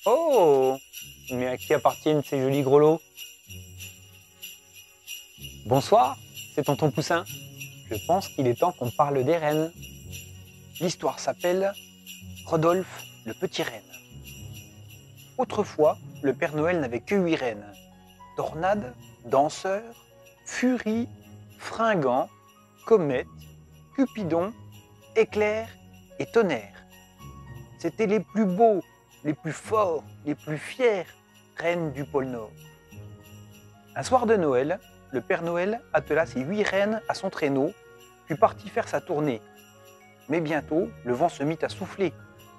Oh! Mais à qui appartiennent ces jolis grelots? Bonsoir, c'est tonton Poussin. Je pense qu'il est temps qu'on parle des rennes. L'histoire s'appelle Rodolphe le petit renne. Autrefois, le Père Noël n'avait que 8 rennes. Tornade, Danseur, Furie, Fringant, Comète, Cupidon, Éclair et Tonnerre. C'étaient les plus beaux, les plus forts, les plus fiers rennes du pôle Nord. Un soir de Noël, le Père Noël attela ses 8 rennes à son traîneau, puis partit faire sa tournée. Mais bientôt, le vent se mit à souffler,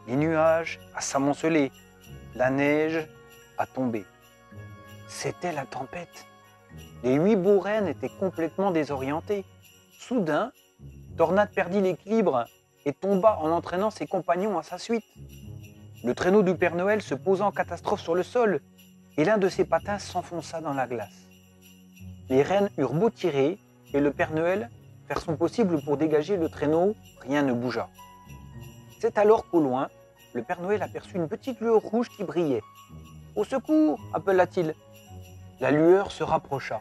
les nuages à s'amonceler, la neige à tomber. C'était la tempête. Les 8 beaux rennes étaient complètement désorientés. Soudain, Tornade perdit l'équilibre et tomba en entraînant ses compagnons à sa suite. Le traîneau du Père Noël se posa en catastrophe sur le sol et l'un de ses patins s'enfonça dans la glace. Les rennes eurent beau tirer et le Père Noël faire son possible pour dégager le traîneau, rien ne bougea. C'est alors qu'au loin, le Père Noël aperçut une petite lueur rouge qui brillait. « Au secours !» appela-t-il. La lueur se rapprocha.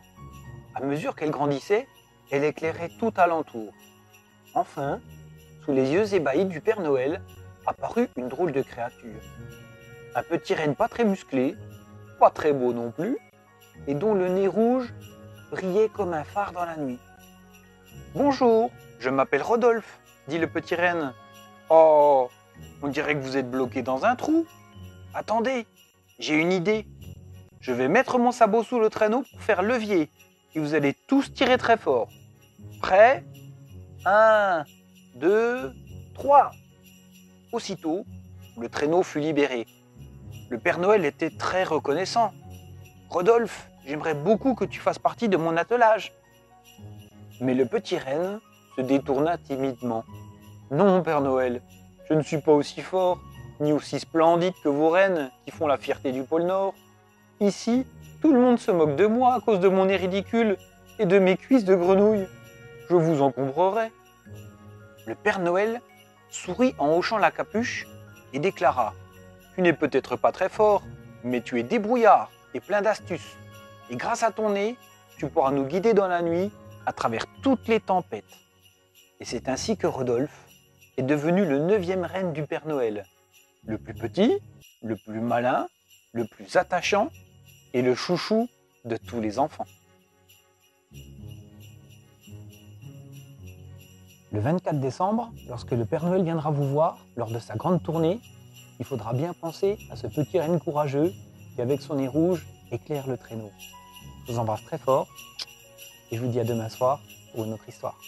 À mesure qu'elle grandissait, elle éclairait tout alentour. Enfin, sous les yeux ébahis du Père Noël, apparut une drôle de créature. Un petit renne pas très musclé, pas très beau non plus, et dont le nez rouge brillait comme un phare dans la nuit. « Bonjour, je m'appelle Rodolphe, » dit le petit renne. « Oh, on dirait que vous êtes bloqué dans un trou. Attendez, j'ai une idée. Je vais mettre mon sabot sous le traîneau pour faire levier, et vous allez tous tirer très fort. Prêts? 1, 2, 3. » Aussitôt, le traîneau fut libéré. Le Père Noël était très reconnaissant. « Rodolphe, j'aimerais beaucoup que tu fasses partie de mon attelage. » Mais le petit renne se détourna timidement. « Non, Père Noël, je ne suis pas aussi fort, ni aussi splendide que vos rennes qui font la fierté du pôle Nord. Ici, tout le monde se moque de moi à cause de mon nez ridicule et de mes cuisses de grenouille. Je vous encombrerai. » Le Père Noël sourit en hochant la capuche et déclara: « Tu n'es peut-être pas très fort, mais tu es débrouillard et plein d'astuces. Et grâce à ton nez, tu pourras nous guider dans la nuit à travers toutes les tempêtes. » Et c'est ainsi que Rodolphe est devenu le 9e renne du Père Noël. Le plus petit, le plus malin, le plus attachant et le chouchou de tous les enfants. Le 24 décembre, lorsque le Père Noël viendra vous voir lors de sa grande tournée, il faudra bien penser à ce petit renne courageux qui, avec son nez rouge, éclaire le traîneau. Je vous embrasse très fort et je vous dis à demain soir pour une autre histoire.